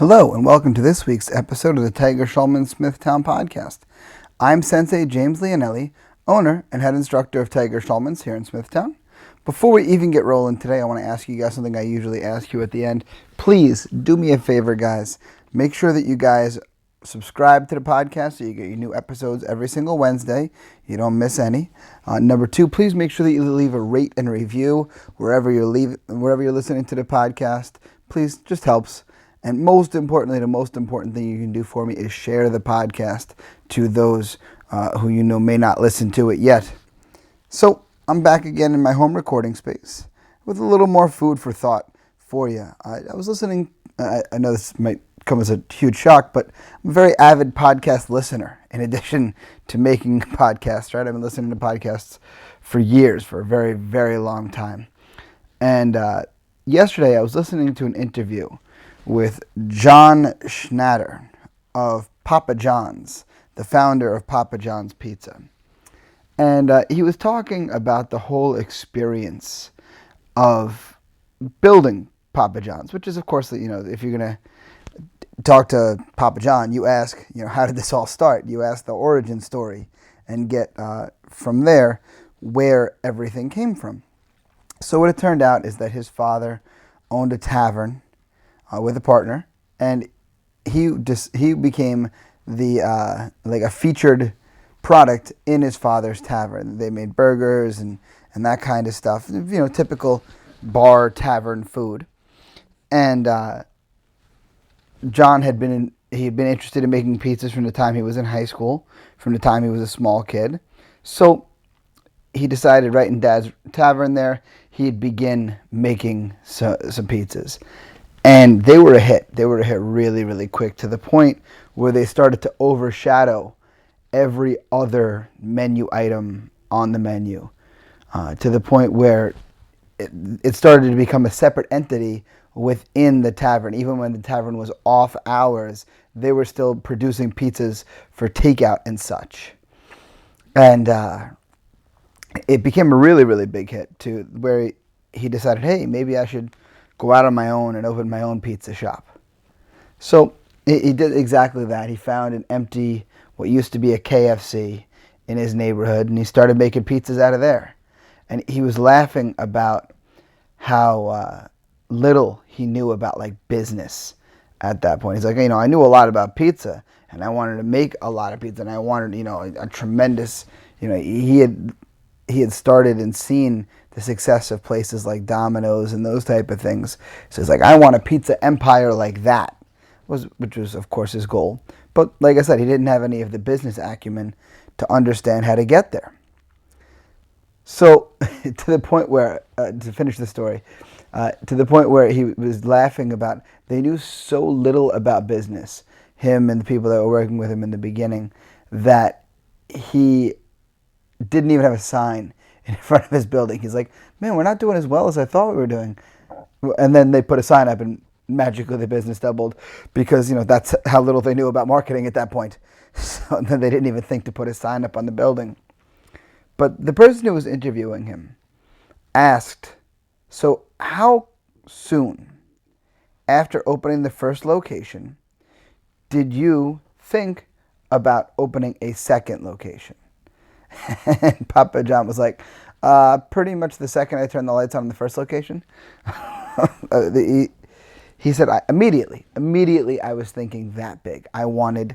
Hello, and welcome to this week's episode of the Tiger Schulmann Smithtown podcast. I'm Sensei James Leonelli, owner and head instructor of Tiger Schulmann's here in Smithtown. Before we even get rolling today, I want to ask you guys something I usually ask you at the end. Please do me a favor, guys. Make sure that you guys subscribe to the podcast so you get your new episodes every single Wednesday. You don't miss any. Number two, please make sure that you leave a rate and review wherever you're listening to the podcast. Please, just helps. And most importantly, the most important thing you can do for me is share the podcast to those who you know may not listen to it yet. So I'm back again in my home recording space with a little more food for thought for you. I was listening, I know this might come as a huge shock, but I'm a very avid podcast listener in addition to making podcasts, right? I've been listening to podcasts for years, for a very, very long time. And yesterday I was listening to an interview with John Schnatter of Papa John's, the founder of Papa John's Pizza. And he was talking about the whole experience of building Papa John's, which is, of course, if you're going to talk to Papa John, you ask, how did this all start? You ask the origin story and get from there where everything came from. So what it turned out is that his father owned a tavern with a partner, and he became the a featured product in his father's tavern. They made burgers and that kind of stuff, typical bar tavern food. And John had been interested in making pizzas from the time he was in high school, from the time he was a small kid. So he decided right in Dad's tavern there, he'd begin making some pizzas. And they were a hit. They were a hit really, really quick, to the point where they started to overshadow every other menu item on the menu, to the point where it started to become a separate entity within the tavern. Even when the tavern was off hours, they were still producing pizzas for takeout and such. And it became a really, really big hit, to where he decided, hey, maybe I should go out on my own and open my own pizza shop. So he did exactly that. He found an empty, what used to be a KFC in his neighborhood, and he started making pizzas out of there. And he was laughing about how little he knew about business at that point. He's like, I knew a lot about pizza, and I wanted to make a lot of pizza, and I wanted, a tremendous, he had started and seen the success of places like Domino's and those type of things. So he's like, I want a pizza empire like that, which was, of course, his goal. But like I said, he didn't have any of the business acumen to understand how to get there. So to the point where, to finish the story, to the point where he was laughing about, they knew so little about business, him and the people that were working with him in the beginning, that he didn't even have a sign in front of his building. He's like, man, we're not doing as well as I thought we were doing. And then they put a sign up, and magically the business doubled, because that's how little they knew about marketing at that point. So then they didn't even think to put a sign up on the building. But the person who was interviewing him asked, so how soon after opening the first location did you think about opening a second location? And Papa John was like, pretty much the second I turned the lights on in the first location. He said, immediately I was thinking that big. I wanted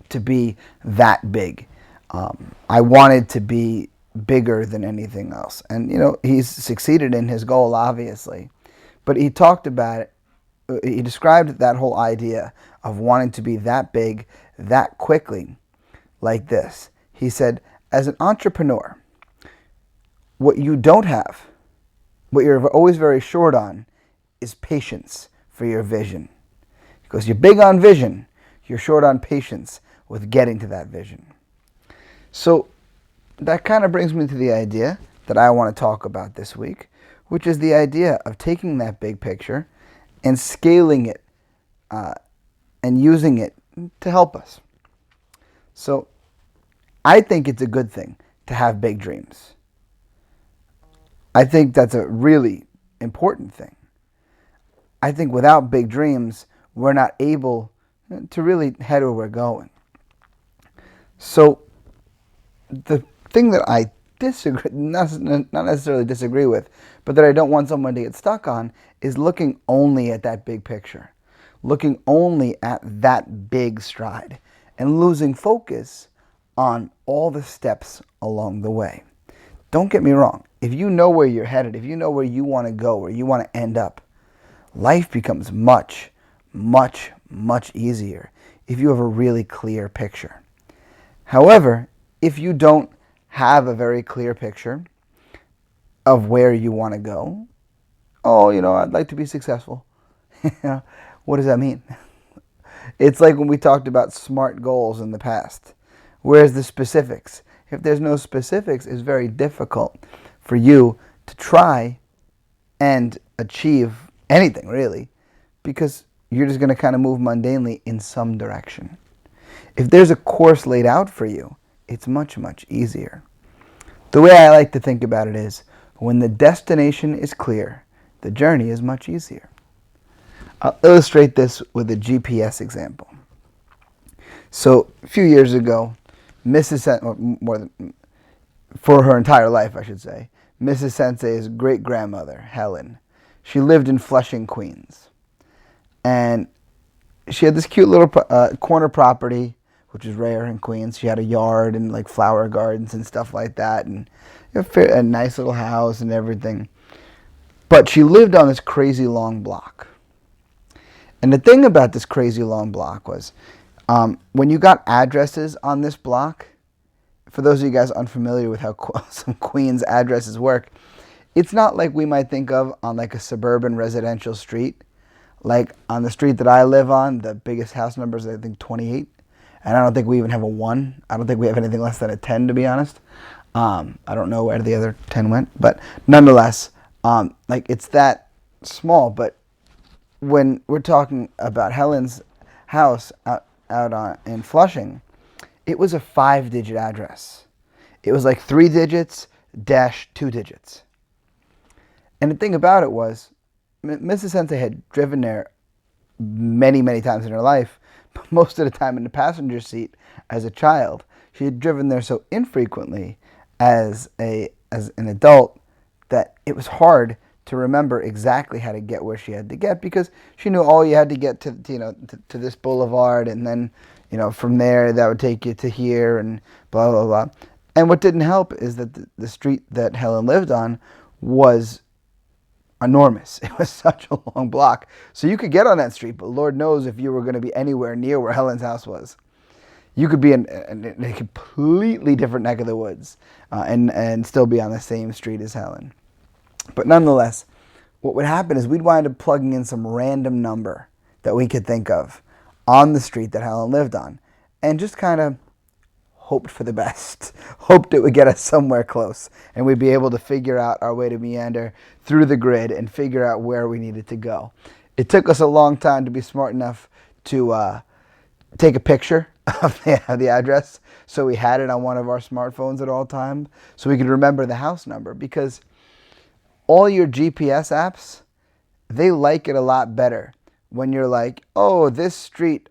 to be that big. I wanted to be bigger than anything else. And, he's succeeded in his goal, obviously. But he talked about it. He described that whole idea of wanting to be that big, that quickly, like this. He said, as an entrepreneur, what you don't have, what you're always very short on, is patience for your vision. Because you're big on vision, you're short on patience with getting to that vision. So that kind of brings me to the idea that I want to talk about this week, which is the idea of taking that big picture and scaling it and using it to help us. So I think it's a good thing to have big dreams. I think that's a really important thing. I think without big dreams, we're not able to really head where we're going. So the thing that I disagree, not necessarily disagree with, but that I don't want someone to get stuck on is looking only at that big picture, looking only at that big stride, and losing focus on all the steps along the way. Don't get me wrong. If you know where you're headed, if you know where you want to go, where you want to end up, life becomes much, much, much easier if you have a really clear picture. However, if you don't have a very clear picture of where you want to go, I'd like to be successful. What does that mean? It's like when we talked about SMART goals in the past. Where's the specifics? If there's no specifics, it's very difficult for you to try and achieve anything, really, because you're just going to kind of move mundanely in some direction. If there's a course laid out for you, it's much, much easier. The way I like to think about it is, when the destination is clear, the journey is much easier. I'll illustrate this with a GPS example. So, a few years ago, for her entire life, I should say, Mrs. Sensei's great-grandmother, Helen, she lived in Flushing, Queens. And she had this cute little corner property, which is rare in Queens. She had a yard and like flower gardens and stuff like that, and a nice little house and everything. But she lived on this crazy long block. And the thing about this crazy long block was, when you got addresses on this block, for those of you guys unfamiliar with how some Queens addresses work, it's not like we might think of on like a suburban residential street. Like on the street that I live on, the biggest house number is I think 28. And I don't think we even have a 1. I don't think we have anything less than a 10, to be honest. I don't know where the other 10 went. But nonetheless, it's that small. But when we're talking about Helen's house out in Flushing, it was a 5-digit address. It was like 3 digits dash 2 digits. And the thing about it was, Mrs. Sensei had driven there many, many times in her life, but most of the time in the passenger seat as a child. She had driven there so infrequently as an adult that it was hard to remember exactly how to get where she had to get, because she knew, you had to get to this boulevard, and then from there that would take you to here, and blah blah blah. And what didn't help is that the street that Helen lived on was enormous. It was such a long block. So you could get on that street, but Lord knows if you were going to be anywhere near where Helen's house was. You could be in a completely different neck of the woods and still be on the same street as Helen. But nonetheless, what would happen is we'd wind up plugging in some random number that we could think of on the street that Helen lived on, and just kind of hoped for the best, hoped it would get us somewhere close, and we'd be able to figure out our way to meander through the grid and figure out where we needed to go. It took us a long time to be smart enough to take a picture of the address, so we had it on one of our smartphones at all times, so we could remember the house number, because all your GPS apps, they like it a lot better when you're like, this street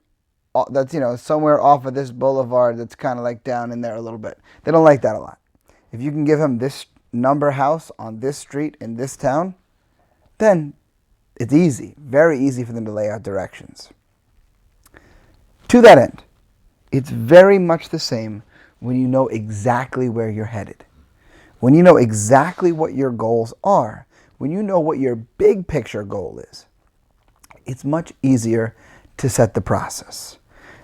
that's somewhere off of this boulevard that's kind of like down in there a little bit. They don't like that a lot. If you can give them this number house on this street in this town, then it's easy, very easy for them to lay out directions. To that end, it's very much the same when you know exactly where you're headed. When you know exactly what your goals are, when you know what your big picture goal is, it's much easier to set the process.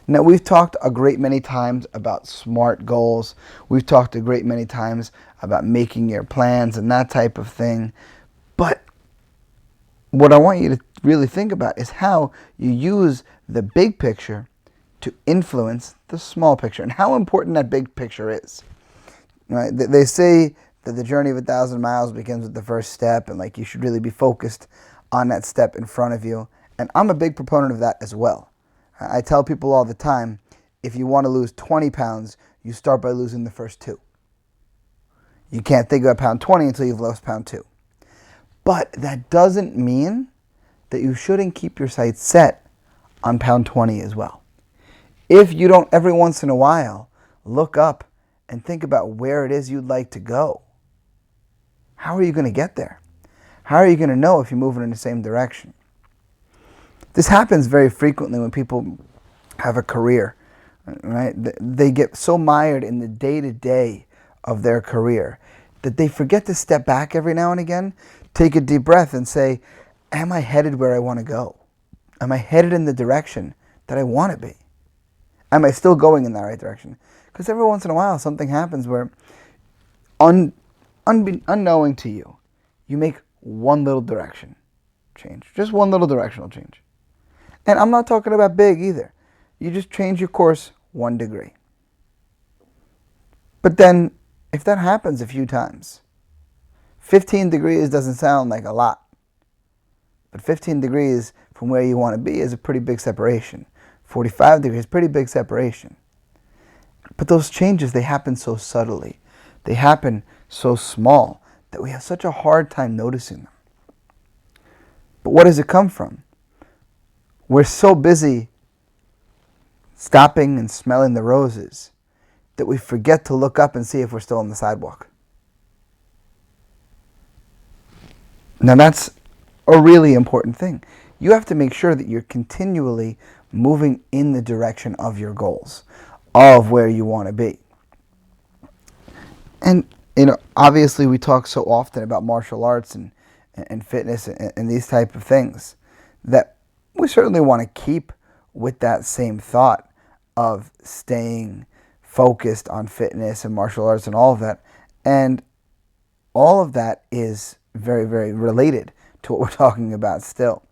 Now, we've talked a great many times about SMART goals. We've talked a great many times about making your plans and that type of thing. But what I want you to really think about is how you use the big picture to influence the small picture, and how important that big picture is. Right? They say that the journey of 1,000 miles begins with the first step, and you should really be focused on that step in front of you. And I'm a big proponent of that as well. I tell people all the time, if you want to lose 20 pounds, you start by losing the first 2. You can't think about pound 20 until you've lost pound 2. But that doesn't mean that you shouldn't keep your sights set on pound 20 as well. If you don't every once in a while look up and think about where it is you'd like to go, how are you going to get there? How are you going to know if you're moving in the same direction? This happens very frequently when people have a career, right? They get so mired in the day-to-day of their career that they forget to step back every now and again, take a deep breath and say, am I headed where I want to go? Am I headed in the direction that I want to be? Am I still going in that right direction? Because every once in a while something happens where, unknowing to you, you make one little direction change. Just one little directional change. And I'm not talking about big either. You just change your course 1 degree. But then, if that happens a few times, 15 degrees doesn't sound like a lot. But 15 degrees from where you want to be is a pretty big separation. 45 degrees, pretty big separation. But those changes, they happen so subtly. They happen so small that we have such a hard time noticing them. But what does it come from? We're so busy stopping and smelling the roses that we forget to look up and see if we're still on the sidewalk. Now that's a really important thing. You have to make sure that you're continually moving in the direction of your goals, of where you want to be. And, obviously we talk so often about martial arts and fitness and these type of things that we certainly want to keep with that same thought of staying focused on fitness and martial arts and all of that. And all of that is very, very related to what we're talking about still,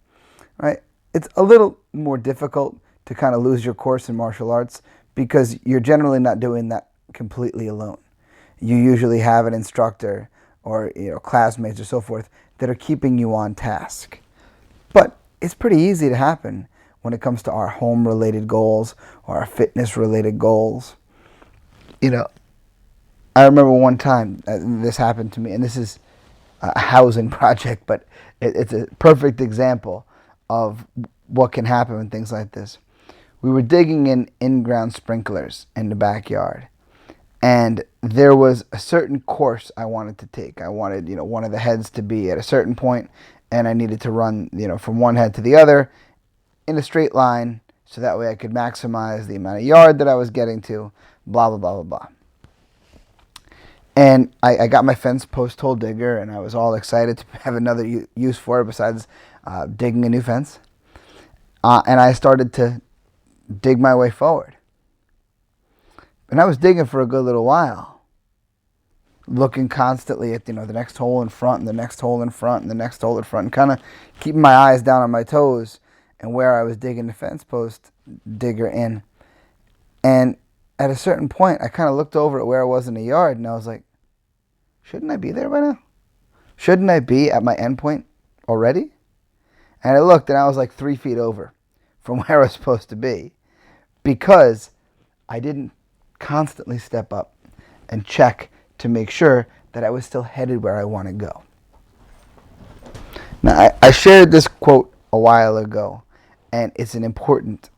right? It's a little more difficult to kind of lose your course in martial arts because you're generally not doing that completely alone. You usually have an instructor or classmates or so forth that are keeping you on task. But it's pretty easy to happen when it comes to our home-related goals or our fitness-related goals. I remember one time this happened to me, and this is a housing project, but it's a perfect example of what can happen when things like this. We were digging in-ground sprinklers in the backyard, and there was a certain course I wanted to take. I wanted, one of the heads to be at a certain point, and I needed to run, from one head to the other in a straight line, so that way I could maximize the amount of yard that I was getting to, blah, blah, blah, blah, blah. And I got my fence post hole digger, and I was all excited to have another use for it besides digging a new fence. And I started to dig my way forward. And I was digging for a good little while, looking constantly at the next hole in front and the next hole in front and the next hole in front, and kind of keeping my eyes down on my toes and where I was digging the fence post digger in. And at a certain point, I kind of looked over at where I was in the yard, and I was like, shouldn't I be there by now? Shouldn't I be at my end point already? And I looked, and I was like 3 feet over from where I was supposed to be because I didn't constantly step up and check to make sure that I was still headed where I want to go. Now, I shared this quote a while ago, and it's important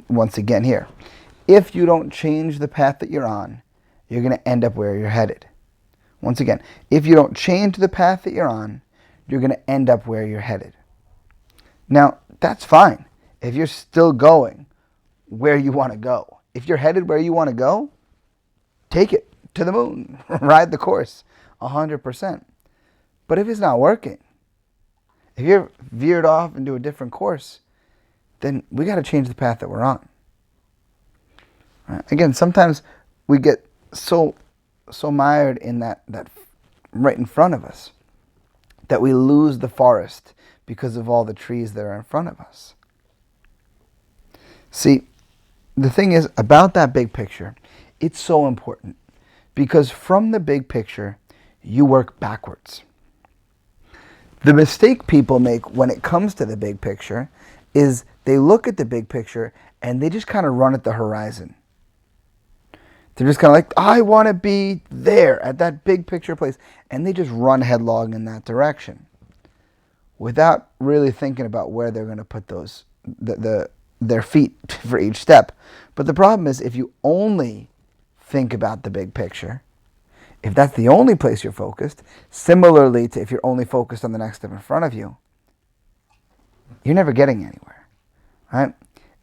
once again here. If you don't change the path that you're on, you're going to end up where you're headed. Once again, if you don't change the path that you're on, you're going to end up where you're headed. Now, that's fine if you're still going where you want to go. If you're headed where you want to go, take it to the moon. Ride the course 100%. But if it's not working, if you're veered off into a different course, then we got to change the path that we're on. Right? Again, sometimes we get so mired in that right in front of us that we lose the forest because of all the trees that are in front of us. See, the thing is about that big picture, it's so important because from the big picture, you work backwards. The mistake people make when it comes to the big picture is they look at the big picture and they just kind of run at the horizon. They're just kind of like, I want to be there at that big picture place. And they just run headlong in that direction without really thinking about where they're going to put those their feet for each step. But the problem is if you only think about the big picture, if that's the only place you're focused, similarly to if you're only focused on the next step in front of you, you're never getting anywhere, right?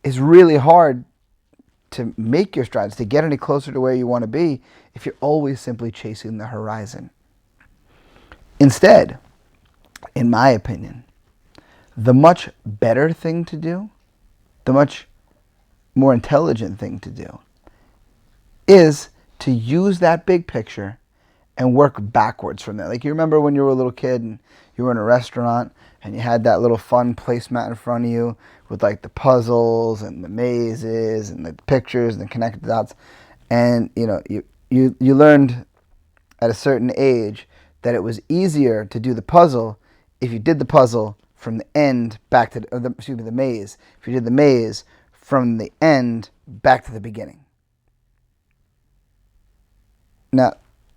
It's really hard to make your strides, to get any closer to where you want to be, if you're always simply chasing the horizon. Instead, in my opinion, the much better thing to do, the much more intelligent thing to do, is to use that big picture and work backwards from there. Like, you remember when you were a little kid and you were in a restaurant and you had that little fun placemat in front of you with like the puzzles and the mazes and the pictures and the connected dots, and you learned at a certain age that it was easier to do the puzzle if you did the puzzle from the end back to the maze. If you did the maze from the end back to the beginning. Now,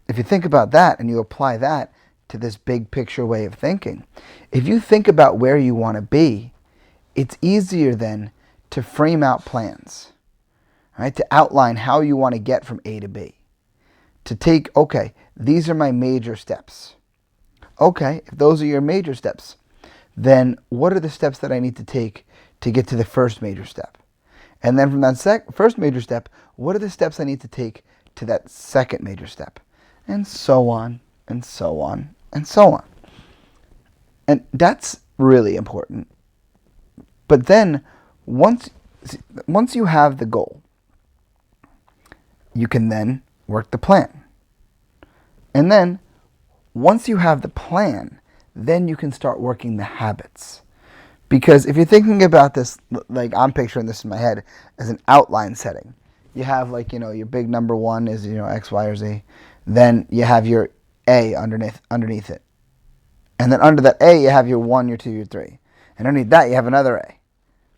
if you think about that and you apply that to this big picture way of thinking, if you think about where you want to be, it's easier then to frame out plans, right? To outline how you want to get from A to B. To take, okay, these are my major steps. Okay, if those are your major steps, then what are the steps that I need to take to get to the first major step? And then from that first major step, what are the steps I need to take to that second major step? And so on, and so on, and so on. And that's really important. But then, once you have the goal, you can then work the plan. And then, once you have the plan, then you can start working the habits. Because if you're thinking about this, like I'm picturing this in my head, as an outline setting. You have your big number one is, X, Y, or Z. Then you have your A underneath it. And then under that A, you have your 1, your 2, your 3. And underneath that, you have another A.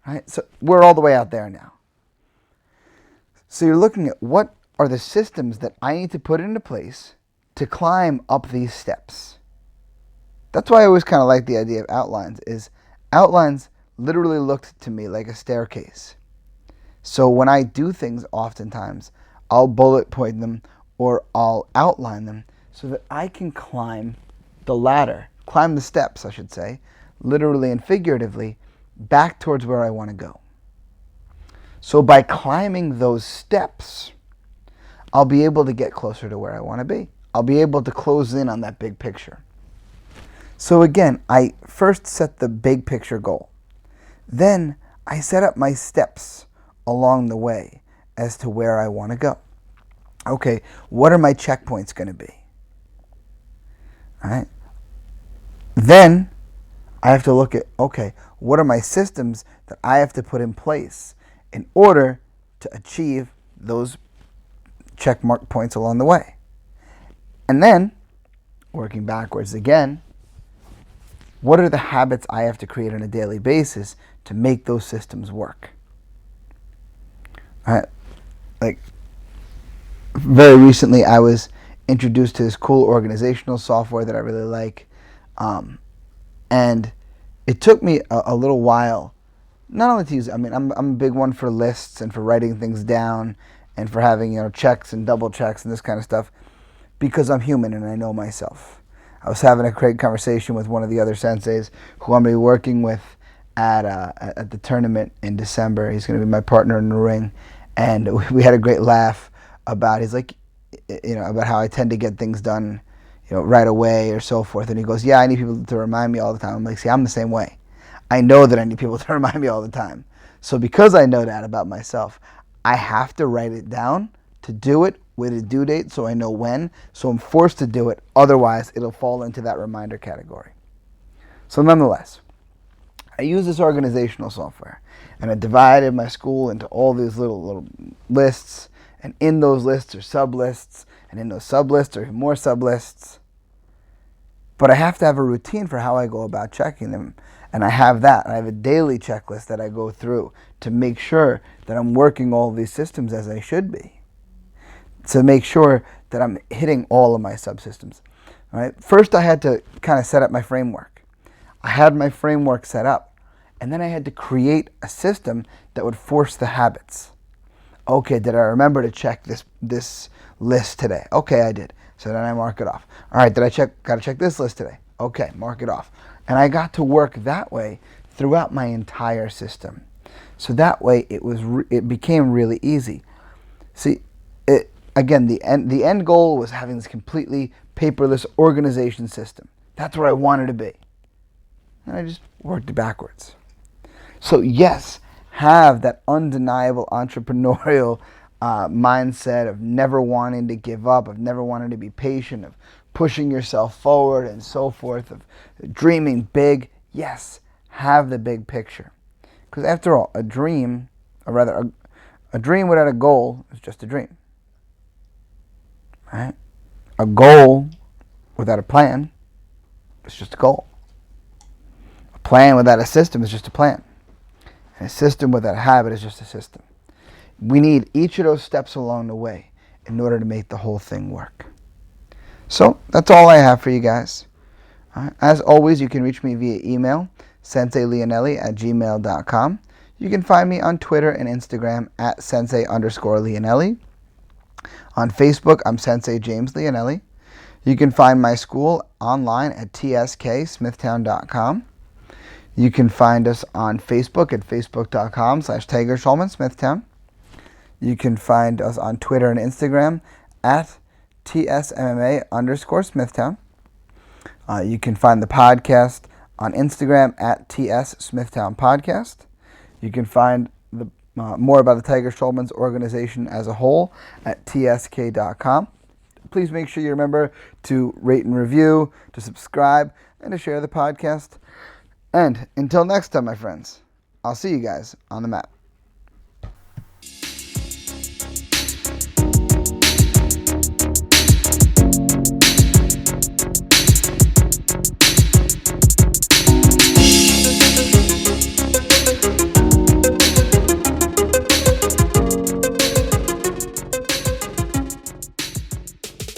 Right? So we're all the way out there now. So you're looking at what are the systems that I need to put into place to climb up these steps. That's why I always kind of like the idea of outlines, is outlines literally looked to me like a staircase. So when I do things, oftentimes, I'll bullet point them or I'll outline them so that I can climb the ladder, climb the steps, I should say, literally and figuratively, back towards where I want to go. So by climbing those steps, I'll be able to get closer to where I want to be. I'll be able to close in on that big picture. So again, I first set the big picture goal. Then I set up my steps along the way as to where I want to go. Okay, what are my checkpoints going to be? All right. Then I have to look at, okay, what are my systems that I have to put in place in order to achieve those check mark points along the way? And then, working backwards again, what are the habits I have to create on a daily basis to make those systems work? All right. Like, very recently I was introduced to this cool organizational software that I really like. And it took me a little while, not only to use it, I mean, I'm a big one for lists and for writing things down and for having, checks and double checks and this kind of stuff, because I'm human and I know myself. I was having a great conversation with one of the other senseis who I'm going to be working with at the tournament in December. He's going to be my partner in the ring. And we had a great laugh about, he's like, about how I tend to get things done, right away or so forth. And he goes, yeah, I need people to remind me all the time. I'm like, see, I'm the same way. I know that I need people to remind me all the time. So because I know that about myself, I have to write it down to do it with a due date so I know when. So I'm forced to do it. Otherwise, it'll fall into that reminder category. So nonetheless, I use this organizational software. And I divided my school into all these little lists. And in those lists are sub-lists. And in those sub-lists are even more sub-lists. But I have to have a routine for how I go about checking them. And I have that. I have a daily checklist that I go through to make sure that I'm working all these systems as I should be. To make sure that I'm hitting all of my subsystems. All right? First, I had to kind of set up my framework. I had my framework set up. And then I had to create a system that would force the habits. Okay, did I remember to check this list today? Okay, I did. So then I mark it off. All right, got to check this list today? Okay, mark it off. And I got to work that way throughout my entire system. So that way it became really easy. See, the end goal was having this completely paperless organization system. That's where I wanted to be. And I just worked it backwards. So yes, have that undeniable entrepreneurial mindset of never wanting to give up, of never wanting to be patient, of pushing yourself forward and so forth, of dreaming big. Yes, have the big picture. Because after all, a dream without a goal is just a dream. Right? A goal without a plan is just a goal. A plan without a system is just a plan. And a system without a habit is just a system. We need each of those steps along the way in order to make the whole thing work. So that's all I have for you guys. As always, you can reach me via email, senseileonelli@gmail.com. You can find me on Twitter and Instagram at sensei_Leonelli. On Facebook, I'm Sensei James Leonelli. You can find my school online at tsksmithtown.com. You can find us on Facebook at facebook.com/Tiger Schulmann Smithtown. You can find us on Twitter and Instagram at TSMMA_Smithtown. You can find the podcast on Instagram at TS Smithtown Podcast. You can find more about the Tiger Schulmann's organization as a whole at tsk.com. Please make sure you remember to rate and review, to subscribe, and to share the podcast. And until next time, my friends, I'll see you guys on the map.